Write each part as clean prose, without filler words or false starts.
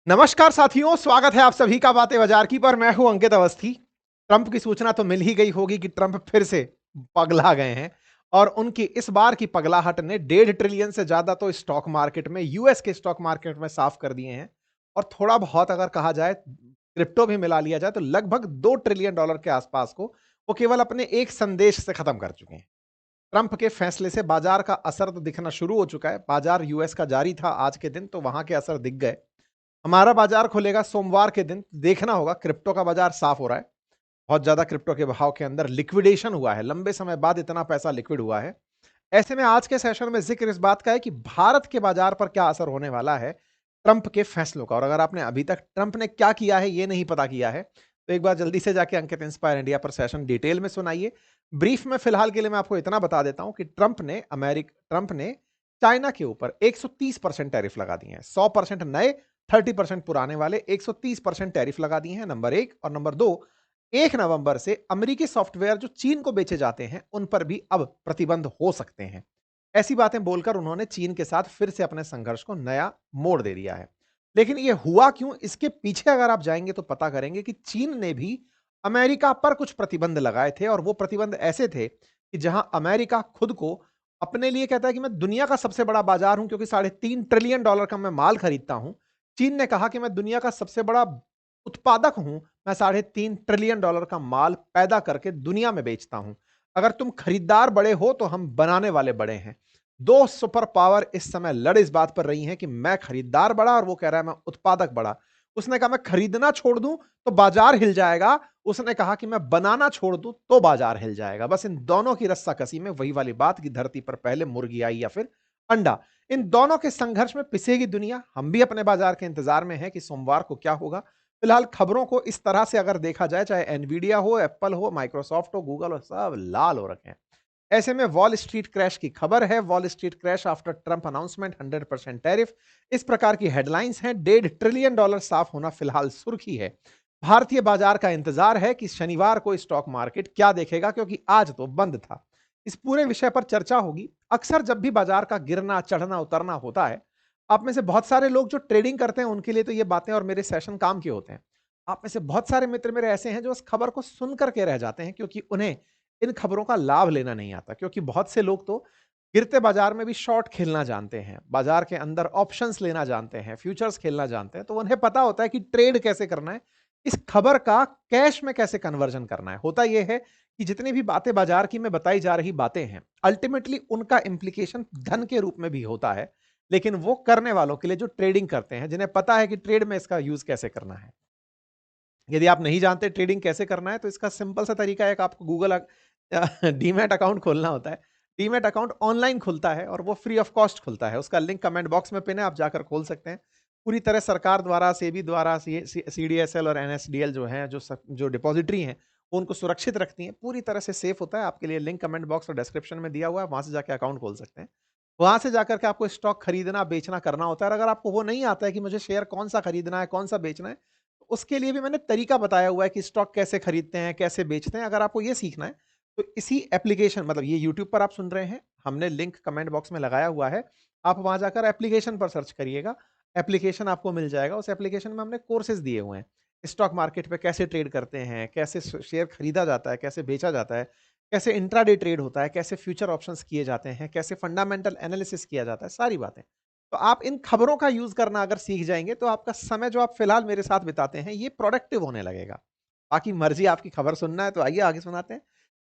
नमस्कार साथियों, स्वागत है आप सभी का बातें बाजार की पर। मैं हूं अंकित अवस्थी। ट्रंप की सूचना तो मिल ही गई होगी कि ट्रंप फिर से पगला गए हैं और उनकी इस बार की पगलाहट ने 1.5 ट्रिलियन से ज्यादा तो स्टॉक मार्केट में, यूएस के स्टॉक मार्केट में साफ कर दिए हैं। और थोड़ा बहुत अगर कहा जाए, क्रिप्टो भी मिला लिया जाए, तो लगभग $2 ट्रिलियन के आसपास को वो केवल अपने एक संदेश से खत्म कर चुके हैं। ट्रंप के फैसले से बाजार का असर तो दिखना शुरू हो चुका है। बाजार यूएस का जारी था आज के दिन, तो वहां के असर दिख गए। हमारा बाजार खुलेगा सोमवार के दिन, देखना होगा। क्रिप्टो का बाजार साफ हो रहा है। बहुत ज्यादा क्रिप्टो के भाव के अंदर लिक्विडेशन हुआ है, लंबे समय बाद इतना पैसा लिक्विड हुआ है। ऐसे में आज के सेशन में जिक्र इस बात का है कि भारत के बाजार पर क्या असर होने वाला है ट्रंप के फैसलों का। और अगर आपने अभी तक ट्रंप ने क्या किया है ये नहीं पता किया है, तो एक बार जल्दी से जाके अंकित इंस्पायर इंडिया पर सेशन डिटेल में सुनाइए। ब्रीफ में फिलहाल के लिए मैं आपको इतना बता देता हूं कि ट्रंप ने चाइना के ऊपर 130% टैरिफ लगा दिए हैं। 100% नए, 30% पुराने वाले 130% टैरिफ लगा दिए हैं, नंबर एक। और नंबर दो, 1 नवंबर से अमेरिकी सॉफ्टवेयर जो चीन को बेचे जाते हैं उन पर भी अब प्रतिबंध हो सकते हैं। ऐसी बातें बोलकर उन्होंने चीन के साथ फिर से अपने संघर्ष को नया मोड़ दे दिया है। लेकिन यह हुआ क्यों, इसके पीछे अगर आप जाएंगे तो पता करेंगे कि चीन ने भी अमेरिका पर कुछ प्रतिबंध लगाए थे। और वो प्रतिबंध ऐसे थे कि जहां अमेरिका खुद को अपने लिए कहता है कि मैं दुनिया का सबसे बड़ा बाजार हूं, क्योंकि $3.5 ट्रिलियन का मैं माल खरीदता हूं। चीन ने कहा कि मैं दुनिया का सबसे बड़ा उत्पादक हूं, मैं $3.5 ट्रिलियन का माल पैदा करके दुनिया में बेचता हूं। अगर तुम खरीदार बड़े हो तो हम बनाने वाले बड़े हैं। दो सुपर पावर इस समय लड़ इस बात पर रही हैं कि मैं खरीदार बड़ा और वो कह रहा है मैं उत्पादक बड़ा। उसने कहा मैं खरीदना छोड़ दूं तो बाजार हिल जाएगा, उसने कहा कि मैं बनाना छोड़ दूं तो बाजार हिल जाएगा। बस इन दोनों की रस्साकसी में वही वाली बात की धरती पर पहले मुर्गी आई या फिर अंडा। इन दोनों के संघर्ष में पिसेगी दुनिया। हम भी अपने बाजार के इंतजार में हैं कि सोमवार को क्या होगा। फिलहाल खबरों को इस तरह से अगर देखा जाए, चाहे एनवीडिया हो, एप्पल हो, माइक्रोसॉफ्ट हो, गूगल हो, सब लाल हो रखे हैं। ऐसे में वॉल स्ट्रीट क्रैश की खबर है। Wall street crash after Trump announcement 100% tariff, इस प्रकार की हेडलाइंस हैं। $1.5 ट्रिलियन साफ होना फिलहाल सुर्खी है। भारतीय बाजार का इंतजार है कि शनिवार को स्टॉक मार्केट क्या देखेगा, क्योंकि आज तो बंद था। इस पूरे विषय पर चर्चा होगी। अक्सर जब भी बाजार का गिरना चढ़ना उतरना होता है, आप में से बहुत सारे लोग जो ट्रेडिंग करते हैं उनके लिए तो ये बातें और मेरे सेशन काम के होते हैं। आप में से बहुत सारे मित्र मेरे ऐसे हैं जो उस खबर को सुन करके रह जाते हैं, क्योंकि उन्हें इन खबरों का लाभ लेना नहीं आता। क्योंकि बहुत से लोग तो गिरते बाजार में भी शॉर्ट खेलना जानते हैं, बाजार के अंदर ऑप्शंस लेना जानते हैं, फ्यूचर्स खेलना जानते हैं, तो उन्हें पता होता है कि ट्रेड कैसे करना है, इस खबर का कैश में कैसे कन्वर्जन करना है। होता यह है कि जितनी भी बातें बाजार की में बताई जा रही बातें हैं, अल्टीमेटली उनका इंप्लीकेशन धन के रूप में भी होता है। लेकिन वो करने वालों के लिए जो ट्रेडिंग करते हैं, जिन्हें पता है कि ट्रेड में इसका यूज कैसे करना है। यदि आप नहीं जानते ट्रेडिंग कैसे करना है, तो इसका सिंपल सा तरीका है कि आपको गूगल डीमैट अकाउंट खोलना होता है। डीमैट अकाउंट ऑनलाइन खुलता है और वो फ्री ऑफ कॉस्ट खुलता है। उसका लिंक कमेंट बॉक्स में पिन है, आप जाकर खोल सकते हैं। पूरी तरह सरकार द्वारा, सेबी द्वारा, सीडीएसएल और एनएसडीएल जो हैं, जो डिपॉजिटरी हैं, वो उनको सुरक्षित रखती हैं। पूरी तरह से सेफ होता है। आपके लिए लिंक कमेंट बॉक्स और डिस्क्रिप्शन में दिया हुआ है, वहां से जाकर अकाउंट खोल सकते हैं। वहां से जाकर के आपको स्टॉक खरीदना बेचना करना होता है। और अगर आपको वो नहीं आता है कि मुझे शेयर कौन सा खरीदना है कौन सा बेचना है, तो उसके लिए भी मैंने तरीका बताया हुआ है कि स्टॉक कैसे खरीदते हैं कैसे बेचते हैं। अगर आपको ये सीखना है तो इसी एप्लीकेशन, मतलब ये यूट्यूब पर आप सुन रहे हैं, हमने लिंक कमेंट बॉक्स में लगाया हुआ है। आप वहां जाकर एप्लीकेशन पर सर्च करिएगा, एप्लीकेशन आपको मिल जाएगा। उस एप्लीकेशन में हमने कोर्सेज दिए हुए हैं। स्टॉक मार्केट पे कैसे ट्रेड करते हैं, कैसे शेयर खरीदा जाता है, कैसे बेचा जाता है, कैसे इंट्राडे ट्रेड होता है, कैसे फ्यूचर ऑप्शंस किए जाते हैं, कैसे फंडामेंटल एनालिसिस किया जाता है, सारी बातें। तो आप इन खबरों का यूज करना अगर सीख जाएंगे, तो आपका समय जो आप फिलहाल मेरे साथ बिताते हैं ये प्रोडक्टिव होने लगेगा। बाकी मर्जी आपकी, खबर सुनना है तो आइए आगे सुनाते हैं।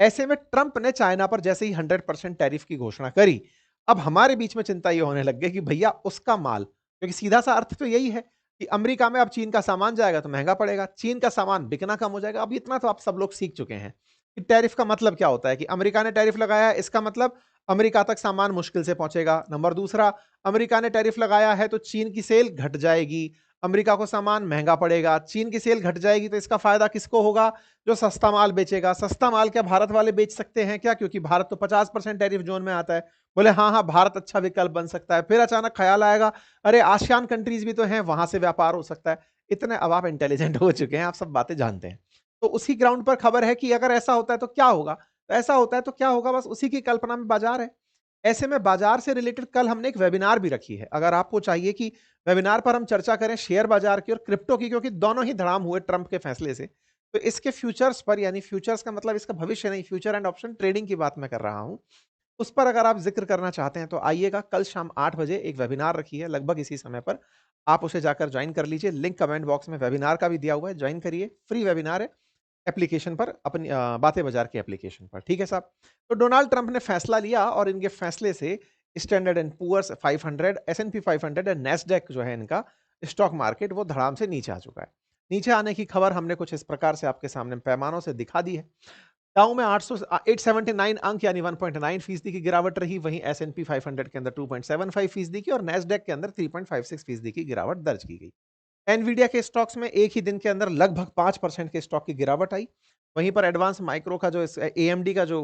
ऐसे में ट्रंप ने चाइना पर जैसे ही 100% टैरिफ की घोषणा करी, अब हमारे बीच में चिंता ये होने लग गई कि भैया उसका माल, क्योंकि सीधा सा अर्थ तो यही है कि अमेरिका में अब चीन का सामान जाएगा तो महंगा पड़ेगा, चीन का सामान बिकना कम हो जाएगा। अब इतना तो आप सब लोग सीख चुके हैं कि टैरिफ का मतलब क्या होता है। कि अमेरिका ने टैरिफ लगाया है, इसका मतलब अमेरिका तक सामान मुश्किल से पहुंचेगा। नंबर दूसरा, अमेरिका ने टैरिफ लगाया है तो चीन की सेल घट जाएगी, अमेरिका को सामान महंगा पड़ेगा। चीन की सेल घट जाएगी तो इसका फायदा किसको होगा? जो सस्ता माल बेचेगा। सस्ता माल क्या भारत वाले बेच सकते हैं क्या? क्योंकि भारत तो 50% टैरिफ जोन में आता है। बोले हाँ हाँ, भारत अच्छा विकल्प बन सकता है। फिर अचानक ख्याल आएगा, अरे आसियान कंट्रीज भी तो हैं, वहां से व्यापार हो सकता है। इतने अब आप इंटेलिजेंट हो चुके हैं, आप सब बातें जानते हैं। तो उसी ग्राउंड पर खबर है कि अगर ऐसा होता है तो क्या होगा। तो ऐसा होता है तो क्या होगा, बस उसी की कल्पना में बाजार है। ऐसे में बाजार से रिलेटेड कल हमने एक वेबिनार भी रखी है। अगर आपको चाहिए कि वेबिनार पर हम चर्चा करें शेयर बाजार की और क्रिप्टो की, क्योंकि दोनों ही धड़ाम हुए ट्रंप के फैसले से, तो इसके फ्यूचर्स पर, यानी फ्यूचर्स का मतलब इसका भविष्य नहीं, फ्यूचर एंड ऑप्शन ट्रेडिंग की बात मैं कर रहा हूं, उस पर अगर आप जिक्र करना चाहते हैं तो आइएगा। कल शाम 8 बजे एक वेबिनार रखी है, लगभग इसी समय पर आप उसे जाकर ज्वाइन कर लीजिए। लिंक कमेंट बॉक्स में वेबिनार का भी दिया हुआ है, ज्वाइन करिए, फ्री वेबिनार है एप्लीकेशन पर, अपनी बातें बाजार के एप्लीकेशन पर। ठीक है साहब। तो डोनाल्ड ट्रंप ने फैसला लिया और इनके फैसले से स्टैंडर्ड एंड पुअर्स 500, S&P 500 और नेस्डेक जो है इनका स्टॉक मार्केट, वो धड़ाम से नीचे आ चुका है। नीचे आने की खबर हमने कुछ इस प्रकार से आपके सामने पैमानों से दिखा दी है। डाउ में 879 अंक यानी 1.9% की गिरावट रही, वहीं S&P 500 के अंदर 2.75% की और नेस्डेक के अंदर 3.56% की गिरावट दर्ज की गई। एनवीडिया के स्टॉक्स में एक ही दिन के अंदर लगभग 5% के स्टॉक की गिरावट आई। वहीं पर एडवांस माइक्रो का जो एएमडी का जो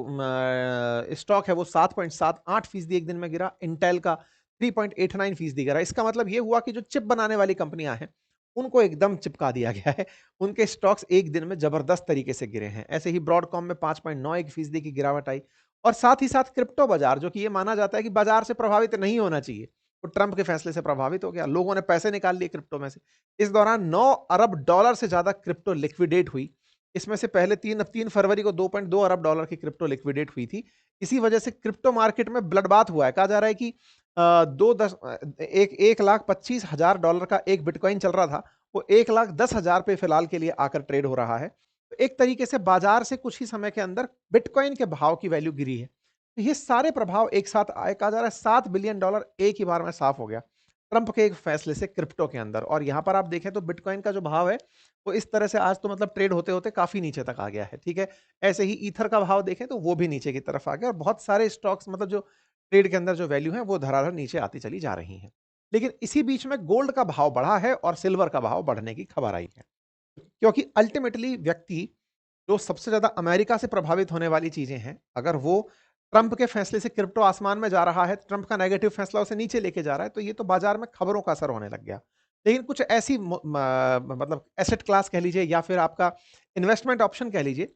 स्टॉक है वो 7.78% एक दिन में गिरा। इंटेल का 3.89% गिरा। इसका मतलब ये हुआ कि जो चिप बनाने वाली कंपनियां हैं उनको एकदम चिपका दिया गया है, उनके स्टॉक्स एक दिन में जबरदस्त तरीके से गिरे हैं। ऐसे ही ब्रॉडकॉम में 5.91% की गिरावट आई। और साथ ही साथ क्रिप्टो बाजार, जो कि ये माना जाता है कि बाजार से प्रभावित नहीं होना चाहिए, तो ट्रंप के फैसले से प्रभावित हो गया, लोगों ने पैसे निकाल लिए क्रिप्टो में से। इस दौरान 9 अरब डॉलर से ज्यादा क्रिप्टो लिक्विडेट हुई। इसमें से पहले 3 फरवरी को 2.2 अरब डॉलर की क्रिप्टो लिक्विडेट हुई थी। इसी वजह से क्रिप्टो मार्केट में ब्लडबाथ हुआ है। कहा जा रहा है कि एक लाख 25,000 डॉलर का एक बिटकॉइन चल रहा था, वो 1,10,000 पे फिलहाल के लिए आकर ट्रेड हो रहा है। तो एक तरीके से बाजार से कुछ ही समय के अंदर बिटकॉइन के भाव की वैल्यू गिरी है। तो ये सारे प्रभाव एक साथ आए। कहा जा रहा है $7 बिलियन एक ही बार में साफ हो गया ट्रंप के एक फैसले से क्रिप्टो के अंदर। और यहां पर आप देखें तो बिटकॉइन का जो भाव है वो इस तरह से आज तो मतलब ट्रेड होते होते काफी नीचे तक आ गया है। ठीक है। ऐसे ही ईथर का भाव देखें तो वो भी नीचे की तरफ आ गया और बहुत सारे स्टॉक्स मतलब जो ट्रेड के अंदर जो वैल्यू है वो धराधर नीचे आती चली जा रही है। लेकिन इसी बीच में गोल्ड का भाव बढ़ा है और सिल्वर का भाव बढ़ने की खबर आई है, क्योंकि अल्टीमेटली व्यक्ति जो सबसे ज्यादा अमेरिका से प्रभावित होने वाली चीजें हैं, अगर वो ट्रंप के फैसले से क्रिप्टो आसमान में जा रहा है, ट्रंप का नेगेटिव फैसला उसे नीचे लेके जा रहा है, तो ये तो बाजार में खबरों का असर होने लग गया। लेकिन कुछ ऐसी मतलब एसेट क्लास कह लीजिए या फिर आपका इन्वेस्टमेंट ऑप्शन कह लीजिए,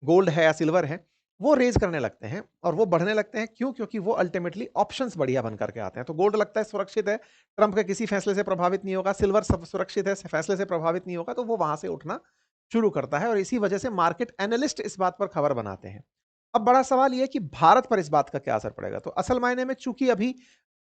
गोल्ड है या सिल्वर है, वो रेज करने लगते हैं और वो बढ़ने लगते हैं। क्यों? क्योंकि वो अल्टीमेटली ऑप्शंस बढ़िया बन करके आते हैं। तो गोल्ड लगता है सुरक्षित है, ट्रंप के किसी फैसले से प्रभावित नहीं होगा। सिल्वर सब सुरक्षित है, फैसले से प्रभावित नहीं होगा, तो वो वहां से उठना शुरू करता है और इसी वजह से मार्केट एनालिस्ट इस बात पर खबर बनाते हैं। अब बड़ा सवाल यह कि भारत पर इस बात का क्या असर पड़ेगा। तो असल मायने में चूंकि अभी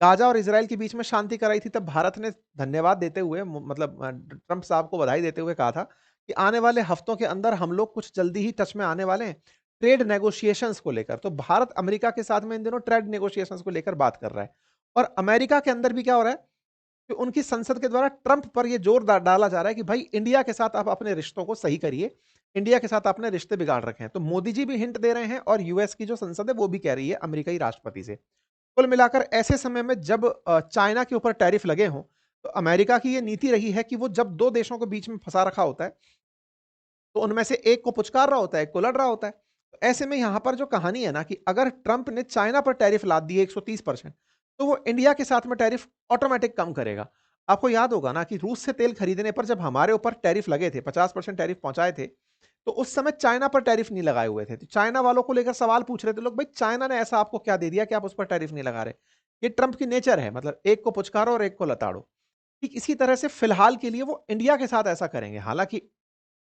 गाजा और इजराइल के बीच में शांति कराई थी, तब भारत ने धन्यवाद देते हुए, मतलब ट्रंप साहब को बधाई देते हुए कहा था कि आने वाले हफ्तों के अंदर हम लोग कुछ जल्दी ही टच में आने वाले हैं ट्रेड नेगोशिएशंस को लेकर। तो भारत अमेरिका के साथ में इन दिनों ट्रेड नेगोशिएशंस को लेकर बात कर रहा है। और अमेरिका के अंदर भी क्या हो रहा है कि उनकी संसद के द्वारा ट्रंप पर यह जोर डाला जा रहा है कि भाई इंडिया के साथ आप अपने रिश्तों को सही करिए, इंडिया के साथ आपने रिश्ते बिगाड़ रखे हैं। तो मोदी जी भी हिंट दे रहे हैं और यूएस की जो संसद है वो भी कह रही है अमेरिकी राष्ट्रपति से। कुल मिलाकर ऐसे समय में जब चाइना के ऊपर टैरिफ लगे हों, तो अमेरिका की यह नीति रही है कि वो जब दो देशों के बीच में फंसा रखा होता है तो उनमें से एक को पुचकार रहा होता है, एक को लड़ रहा होता है। तो ऐसे में यहां पर जो कहानी है ना कि अगर ट्रंप ने चाइना पर टैरिफ लाद दिए 130%, तो वो इंडिया के साथ में टैरिफ ऑटोमेटिक कम करेगा। आपको याद होगा ना कि रूस से तेल खरीदने पर जब हमारे ऊपर टैरिफ लगे थे, 50% टैरिफ पहुंचाए थे, तो उस समय चाइना पर टैरिफ नहीं लगाए हुए थे। तो चाइना वालों को लेकर सवाल पूछ रहे थे लोग, भाई चाइना ने ऐसा आपको क्या दे दिया कि आप उस पर टैरिफ नहीं लगा रहे। ये ट्रंप की नेचर है, मतलब एक को पुचकारो और एक को लताड़ो। ठीक इसी तरह से फिलहाल के लिए वो इंडिया के साथ ऐसा करेंगे। हालांकि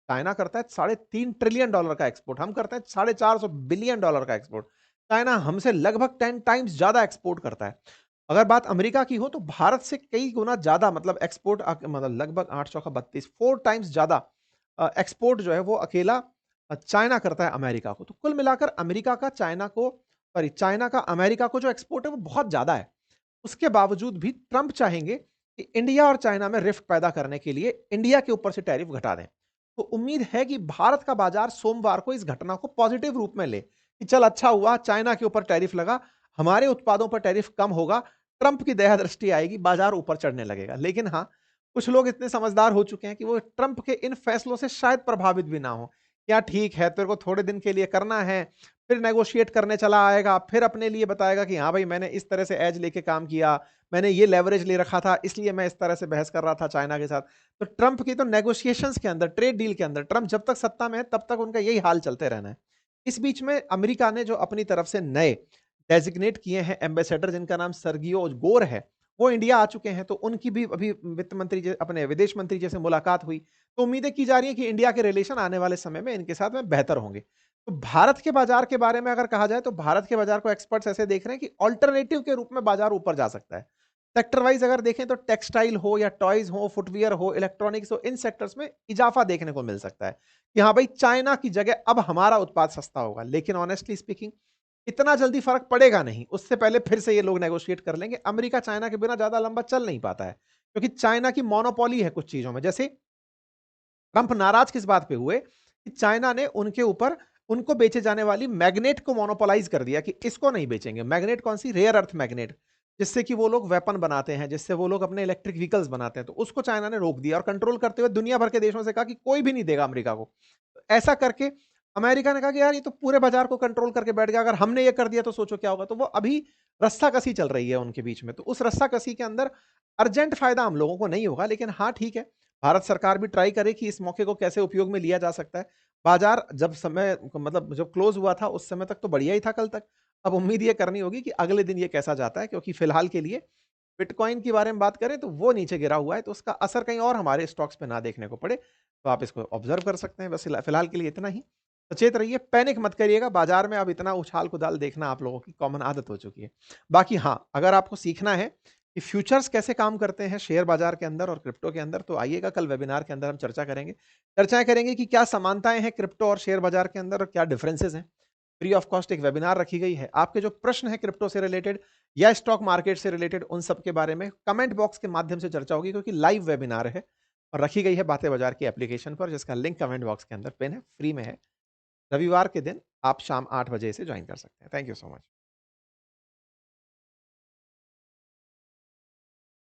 चाइना करता है $3.5 ट्रिलियन का एक्सपोर्ट, हम करते हैं $450 बिलियन का एक्सपोर्ट। चाइना हमसे लगभग 10 टाइम्स ज्यादा एक्सपोर्ट करता है। अगर बात अमेरिका की हो तो भारत से कई गुना ज्यादा, मतलब एक्सपोर्ट मतलब लगभग 8 चौका 32, 4 टाइम्स ज्यादा एक्सपोर्ट जो है वो अकेला चाइना करता है अमेरिका को। तो कुल मिलाकर अमेरिका का चाइना को, सॉरी, चाइना का अमेरिका को जो एक्सपोर्ट है वो बहुत ज्यादा है। उसके बावजूद भी ट्रंप चाहेंगे कि इंडिया और चाइना में रिफ्ट पैदा करने के लिए इंडिया के ऊपर से टैरिफ घटा दें। तो उम्मीद है कि भारत का बाजार सोमवार को इस घटना को पॉजिटिव रूप में ले कि चल अच्छा हुआ चाइना के ऊपर टैरिफ लगा, हमारे उत्पादों पर टैरिफ कम होगा, ट्रंप की दया दृष्टि आएगी, बाजार ऊपर चढ़ने लगेगा। लेकिन हाँ, कुछ लोग इतने समझदार हो चुके हैं कि वो ट्रंप के इन फैसलों से शायद प्रभावित भी ना हो। क्या ठीक है, तेरे को थोड़े दिन के लिए करना है, फिर नेगोशिएट करने चला आएगा, फिर अपने लिए बताएगा कि हाँ भाई मैंने इस तरह से एज लेके काम किया, मैंने ये लेवरेज ले रखा था, इसलिए मैं इस तरह से बहस कर रहा था चाइना के साथ। तो ट्रंप की तो नेगोशिएशंस के अंदर, ट्रेड डील के अंदर, ट्रंप जब तक सत्ता में है तब तक उनका यही हाल चलते रहना है। इस बीच में अमेरिका ने जो अपनी तरफ से नए डेजिग्नेट किए हैं एम्बेसडर जिनका नाम सर्गियो गोर है, वो इंडिया आ चुके हैं। तो उनकी भी अभी वित्त मंत्री अपने विदेश मंत्री जैसे मुलाकात हुई। तो उम्मीदें की जा रही है कि इंडिया के रिलेशन आने वाले समय में इनके साथ में बेहतर होंगे। तो भारत के बाजार के बारे में अगर कहा जाए तो भारत के बाजार को एक्सपर्ट्स ऐसे देख रहे हैं कि अल्टरनेटिव के रूप में बाजार ऊपर जा सकता है। सेक्टर वाइज अगर देखें तो टेक्सटाइल हो या टॉयज हो, फुटवियर हो, इलेक्ट्रॉनिक्स हो, इन सेक्टर्स में इजाफा देखने को मिल सकता है कि हाँ भाई, चाइना की जगह अब हमारा उत्पाद सस्ता होगा। लेकिन ऑनेस्टली स्पीकिंग इतना जल्दी फर्क पड़ेगा नहीं, उससे पहले फिर से ये लोग नेगोशिएट कर लेंगे। अमेरिका चाइना के बिना ज्यादा लंबा चल नहीं पाता है, क्योंकि चाइना की मोनोपोली है कुछ चीजों में। जैसे ट्रंप नाराज किस बात पे हुए कि चाइना ने उनके ऊपर उनको बेचे जाने वाली मैग्नेट को मोनोपोलाइज कर दिया कि इसको नहीं बेचेंगे। मैग्नेट कौन सी? रेयर अर्थ मैग्नेट, जिससे कि वो लोग वेपन बनाते हैं, जिससे वो लोग अपने इलेक्ट्रिक व्हीकल्स बनाते हैं। तो उसको चाइना ने रोक दिया और कंट्रोल करते हुए दुनिया भर के देशों से कहा कि कोई भी नहीं देगा अमेरिका को। ऐसा करके अमेरिका ने कहा कि यार ये तो पूरे बाजार को कंट्रोल करके बैठ गया, अगर हमने ये कर दिया तो सोचो क्या होगा। तो वो अभी रस्साकसी चल रही है उनके बीच में। तो उस रस्साकसी के अंदर अर्जेंट फायदा हम लोगों को नहीं होगा, लेकिन हाँ ठीक है, भारत सरकार भी ट्राई करे कि इस मौके को कैसे उपयोग में लिया जा सकता है। बाजार जब समय मतलब जब क्लोज हुआ था उस समय तक तो बढ़िया ही था कल तक। अब उम्मीद ये करनी होगी कि अगले दिन ये कैसा जाता है, क्योंकि फिलहाल के लिए बिटकॉइन के बारे में बात करें तो वो नीचे गिरा हुआ है, तो उसका असर कहीं और हमारे स्टॉक्स पे ना देखने को पड़े। तो आप इसको ऑब्जर्व कर सकते हैं। बस फिलहाल के लिए इतना ही। सचेत रहिए, पैनिक मत करिएगा। बाजार में अब इतना उछाल कुदाल देखना आप लोगों की कॉमन आदत हो चुकी है। बाकी हाँ, अगर आपको सीखना है कि फ्यूचर्स कैसे काम करते हैं शेयर बाजार के अंदर और क्रिप्टो के अंदर, तो आइएगा, कल वेबिनार के अंदर हम चर्चा करेंगे। चर्चाएं करेंगे कि क्या समानताएं हैं क्रिप्टो और शेयर बाजार के अंदर और क्या डिफरेंसेस हैं। फ्री ऑफ कॉस्ट एक वेबिनार रखी गई है। आपके जो प्रश्न है क्रिप्टो से रिलेटेड या स्टॉक मार्केट से रिलेटेड, उन सब के बारे में कमेंट बॉक्स के माध्यम से चर्चा होगी, क्योंकि लाइव वेबिनार है और रखी गई है बातें बाजार की एप्लीकेशन पर, जिसका लिंक कमेंट बॉक्स के अंदर पिन है, फ्री में है। रविवार के दिन आप शाम 8 बजे इसे ज्वाइन कर सकते हैं। Thank you so much.